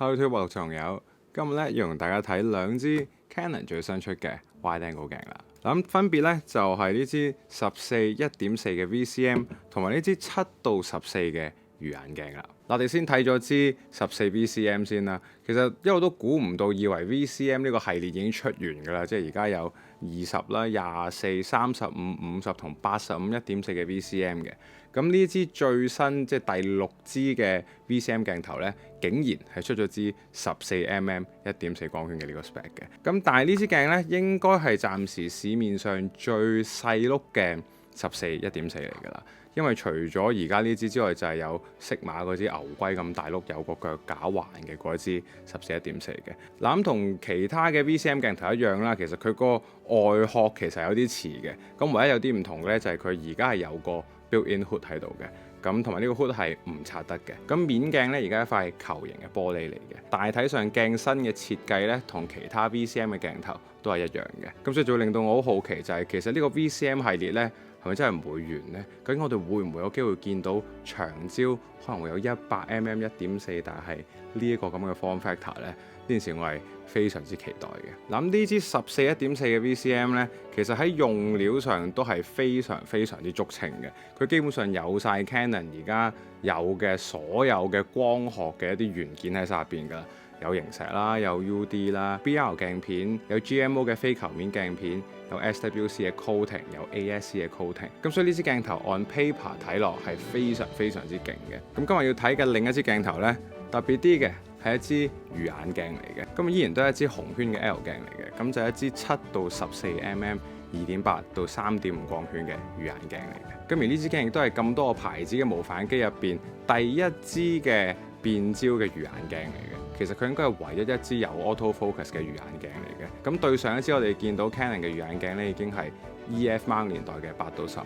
Hello， 各位朋友，今日咧要同大家睇兩支 Canon 最新出嘅 Wide Angle 鏡啦。咁分別咧就係呢支14 1.4嘅 VCM 同埋呢支7到14嘅魚眼鏡啦。我哋先睇咗支14 VCM 先啦。其實一路都估唔到，以為 VCM 呢個系列已經出完㗎啦，即係而家有20啦、24、35、50同85 1.4嘅 VCM 嘅。咁呢支最新即係第6支嘅 VCM 鏡頭咧，竟然係出咗支14mm 1.4光圈嘅呢個 spec 嘅。咁但係呢支鏡咧，應該係暫時市面上最細碌嘅14 1.4嚟㗎啦。因為除咗而家呢支之外，就係有適馬嗰支牛龜咁大碌，有個腳架環嘅嗰支14 1.4嘅。嗱，咁同其他嘅 VCM 鏡頭一樣啦，其實佢個外殼其實有啲似嘅。咁唯一有啲唔同嘅咧，就係佢而家係有個 built-in hood 喺度嘅。咁同埋呢個 hood 係唔拆得嘅。咁面鏡咧，而家一塊球形嘅玻璃嚟嘅。大體上鏡身嘅設計咧，同其他 VCM 嘅鏡頭都係一樣嘅。咁所以就會令到我好好奇，就係其實呢個 VCM 系列咧，係咪真係唔會完呢？究竟我哋會唔會有機會見到長焦可能會有100mm 1.4，但係呢一個咁嘅 form factor 呢？呢件事我係非常之期待嘅。嗱，呢支14 1.4嘅 VCM 呢，其實喺用料上都係非常之足稱嘅。佢基本上有晒 Canon 而家有嘅所有嘅光學嘅一啲元件喺晒入邊㗎。有螢石啦，有 UD 啦，BR 鏡片，有 GMO 嘅非球面鏡片，有 SWC 嘅 coating， 有 ASC 嘅 coating。咁所以呢支鏡頭 on paper 睇落係非常之勁嘅。咁今日要睇嘅另一支鏡頭呢，特別啲嘅係一支魚眼鏡嚟嘅。咁依然都係一支紅圈嘅 L 鏡嚟嘅。咁就係一支7到14mm 2.8到3.5光圈嘅魚眼鏡嚟嘅。咁而呢支鏡亦都係咁多個牌子嘅無反機入邊第一支嘅變焦嘅魚眼鏡嚟嘅。其實佢應該係唯一支有 auto focus 嘅魚眼鏡嚟嘅。咁對上一支我哋見到 Canon 嘅魚眼鏡咧，已經係 EF mount 年代嘅8到15啦。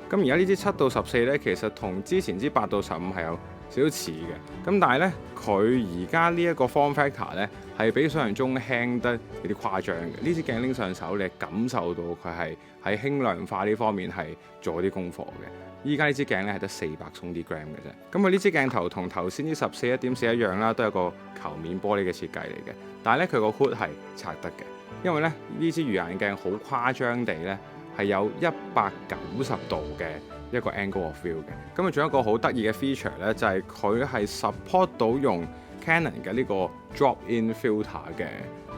咁而家呢支7到14咧，其實同之前支8到15係有少少似嘅。咁但係咧，佢而家呢一個 form factor 咧，係比想象中輕得有啲誇張嘅。呢支鏡拎上手，你感受到佢係喺輕量化呢方面係做咗啲功課嘅。依家呢支鏡咧係得400鬆啲 gram 嘅啫。咁佢呢支鏡頭同頭先啲14 1.4一樣啦，都有個球面玻璃嘅設計嚟嘅。但係咧，佢個 hood 係拆得嘅，因為咧呢支魚眼鏡好誇張地咧係有190度嘅一個 angle of view 嘅。咁佢仲有一個好得意嘅 feature 咧，就係佢係 support 到用 Canon 嘅呢個 drop-in filter 嘅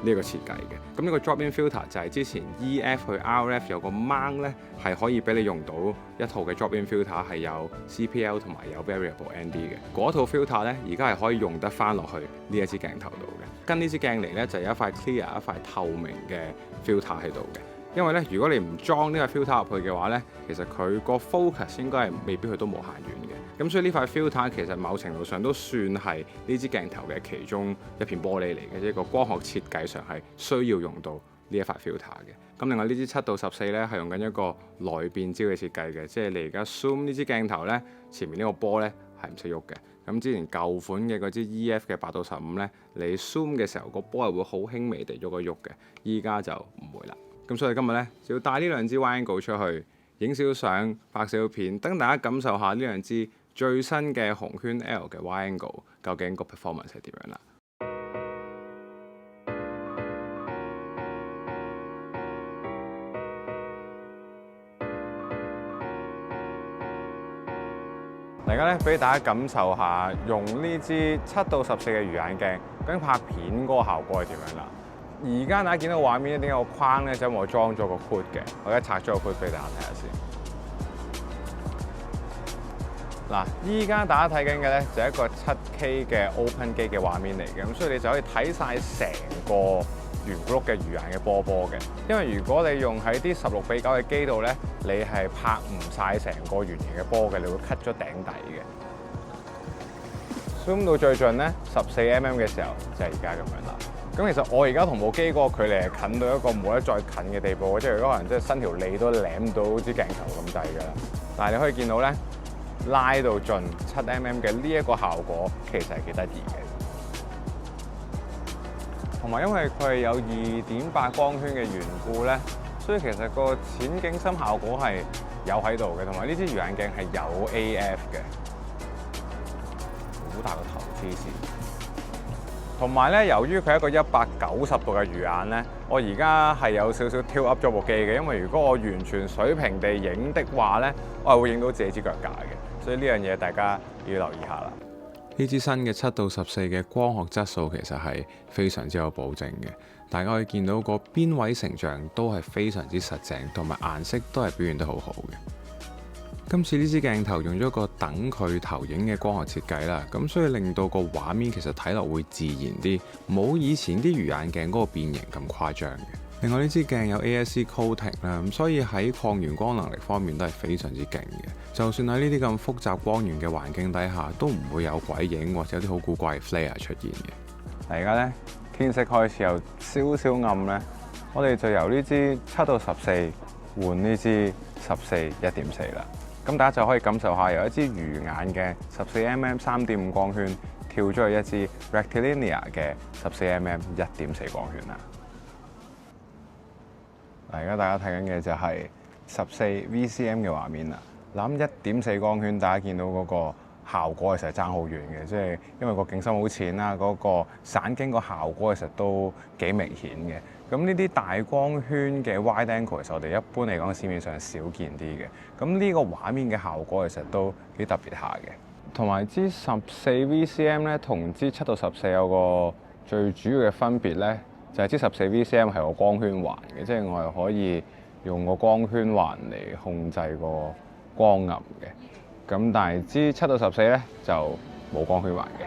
呢個設計嘅。咁呢個 drop-in filter 就係之前 EF 去 RF 有個 mount 咧，係可以俾你用到一套嘅 drop-in filter 係有 CPL 同埋有 variable ND 嘅。嗰套 filter 咧，而家係可以用得翻落去呢一支鏡頭度嘅。跟呢支鏡嚟咧，就有一塊 clear 一塊透明嘅 filter 喺度嘅。因為咧，如果你唔裝呢個 filter 入去嘅話咧，其實佢個 focus 應該係未必去到無限遠嘅。咁所以呢塊 filter 其實某程度上都算係呢支鏡頭嘅其中一片玻璃嚟嘅，一個光學設計上係需要用到呢一塊 filter 嘅。咁另外呢支7到14咧係用緊一個內變焦嘅設計嘅，即係你而家 zoom 呢支鏡頭咧，前面呢個波咧係唔識喐嘅。咁之前舊款嘅嗰支 EF 嘅8到15咧，你 zoom 嘅時候個波係會好輕微地喐一喐嘅，依家就唔會啦。咁所以今日咧就要帶呢兩支 Wide Angle 出去影少相、拍少片，等大家感受下呢兩支最新嘅紅圈 L 嘅 Wide Angle 究竟個 performance 係點樣啦。而家咧俾大家感受下用呢支7到14嘅魚眼鏡究竟拍片嗰個效果係點樣啦。而家大家見到畫面咧，點解個框咧就因為我裝咗個 hood 嘅，我而家拆咗個 hood 俾大家睇下先。嗱，依家大家睇緊嘅咧就係一個7K 嘅 open 機嘅畫面嚟嘅，咁所以你就可以睇晒成個圓咕碌嘅魚眼嘅波嘅。因為如果你用喺啲16:9嘅機度咧，你係拍唔晒成個圓形嘅波嘅，你會 cut 咗頂底嘅。zoom 到最盡咧14mm嘅時候就係而家咁樣啦。咁其實我而家同部機嗰個距離係近到一個冇得再近嘅地步，即係如果可能即係伸條脷都舐到支鏡頭咁滯㗎啦。但係你可以見到咧，拉到盡7mm嘅呢一個效果其實係幾得意嘅。同埋因為佢係有2.8光圈嘅緣故咧，所以其實個淺景深效果係有喺度嘅。同埋呢支魚眼鏡係有 AF 嘅，好大個頭黐線。同埋咧，由於佢係一個190度嘅魚眼咧，我而家係有少少 tilt up 咗部機嘅，因為如果我完全水平地影的話咧，我係會影到自己支腳架嘅，所以呢樣嘢大家要留意下啦。呢支新嘅7到14嘅光學質素其實係非常之有保證嘅，大家可以見到個邊位成像都係非常之實淨，同埋顏色都係表現得好好嘅。今次呢支鏡頭用咗個等距投影嘅光學設計啦，咁所以令到個畫面其實睇落會自然啲，冇以前啲魚眼鏡嗰個變形咁誇張嘅。另外呢支鏡有 ASC coating 啦，咁所以喺抗眩光能力方面都係非常之勁嘅。就算喺呢啲咁複雜光源嘅環境底下，都唔會有鬼影或者有啲好古怪嘅 flare 出現嘅。而家呢，天色開始有少少暗呢，我哋就由呢支7到14換呢支14 1.4啦。咁大家就可以感受下由一支魚眼嘅14mm 3.5光圈跳咗去一支 Rectilinear 嘅14mm 1.4光圈啦。而家大家睇緊嘅就係14 VCM 嘅畫面啦。嗱，1.4光圈大家見到嗰個效果其實爭好遠嘅，即係因為個景深好淺啦，嗰個散景個效果其實都幾明顯嘅。咁呢啲大光圈嘅 wide angle 其實我哋一般嚟講市面上少見啲嘅。咁呢個畫面嘅效果其實都幾特別下嘅。同埋支14 VCM 咧，同支7到14有個最主要嘅分別咧，就係支14 VCM 係個光圈環嘅，即係我係可以用個光圈環嚟控制個光暗嘅。咁但係支7到14咧就冇光圈環嘅。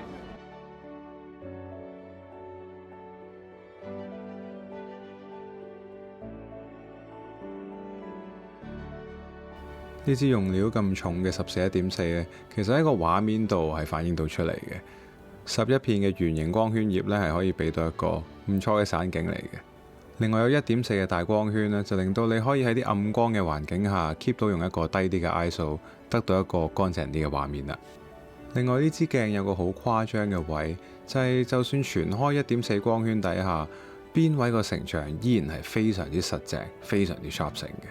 呢支用料咁重嘅14 1.4咧，其實喺個畫面度係反映到出嚟嘅。11片嘅圓形光圈葉咧係可以俾到一個唔錯嘅散景嚟嘅。另外有1.4嘅大光圈咧，就令到你可以喺啲暗光嘅環境下 keep 到用一個低啲嘅 ISO， 得到一個乾淨啲嘅畫面啦。另外呢支鏡有個好誇張嘅位，就係就算全開1.4光圈底下，邊位個成像依然係非常之實淨，非常之 sharp 性嘅。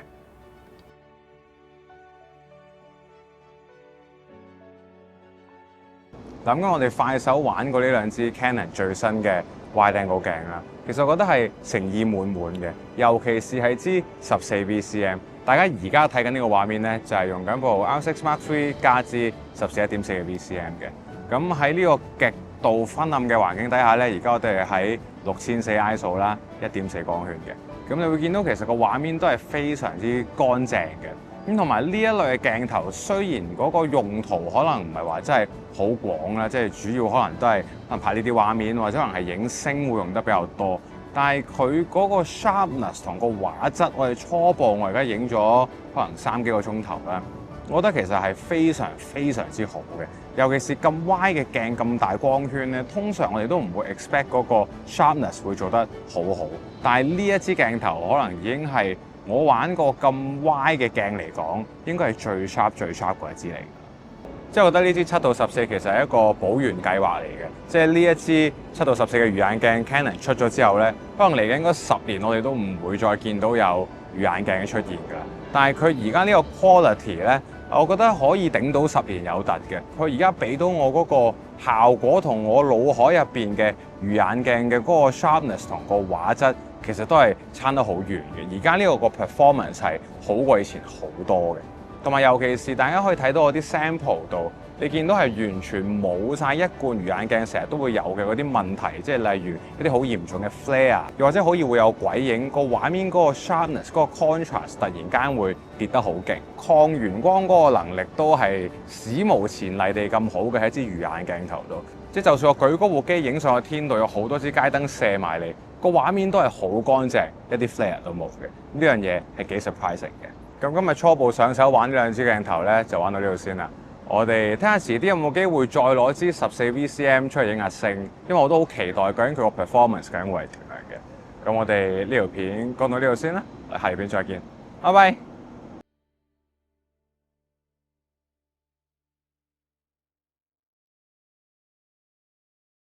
咁我哋快手玩過呢兩支 Canon 最新嘅 wide angle 鏡啦，其實我覺得係誠意滿滿嘅，尤其是係支14 VCM。大家而家睇緊呢個畫面咧，就係用緊部 R6 Mark III 加支14 1.4嘅 VCM 嘅。咁喺呢個極度昏暗嘅環境底下咧，而家我哋係喺6400 ISO 啦，1.4光圈嘅。咁你會見到其實個畫面都係非常之乾淨嘅。咁同埋呢一類嘅鏡頭，雖然嗰個用途可能唔係話真係好廣啦，即係主要可能都係可能拍呢啲畫面，或者可能係影星會用得比較多。但係佢嗰個 sharpness 同個畫質，我哋初步我而家影咗可能3幾個鐘頭啦，我覺得其實係非常非常之好嘅。尤其是咁 wide 嘅鏡咁大光圈咧，通常我哋都唔會 expect 嗰個 sharpness 會做得好好。但係呢一支鏡頭可能已經係我玩過咁 wide 嘅鏡嚟講，應該係最 sharp 嗰一支嚟。即係我覺得呢支7到14其實係一個保原計劃嚟嘅。即係呢一支7到14嘅魚眼鏡 Canon 出咗之後咧，可能嚟緊嗰10年我哋都唔會再見到有魚眼鏡出現㗎啦。但係佢而家呢個 quality 咧，我覺得可以頂到10年有突嘅。佢而家俾到我嗰個效果同我腦海入邊嘅魚眼鏡嘅嗰個 sharpness 同個畫質，其實都係差得好遠嘅。而家呢個 performance 係好過以前好多嘅，同埋尤其是大家可以睇到我啲 sample 度，你見到係完全冇晒一貫魚眼鏡成日都會有嘅嗰啲問題，即係例如一啲好嚴重嘅 flare，又或者可以會有鬼影，個畫面嗰個 sharpness 嗰個 contrast 突然間會跌得好勁，抗眩光嗰個能力都係史無前例地咁好嘅喺支魚眼鏡頭度。即係就算我舉高部機影上去天度，有好多支街燈射埋嚟，個畫面都係好乾淨，一啲 flare 都冇嘅。呢樣嘢係幾 surprising 嘅。咁今日初步上手玩呢兩支鏡頭咧，就玩到呢度先啦。我哋睇下遲啲有冇機會再攞支14 VCM 出嚟影下星，因為我都好期待究竟佢個 performance 究竟會係點樣嘅。咁我哋呢條片講到呢度先啦，下條片再見，拜拜。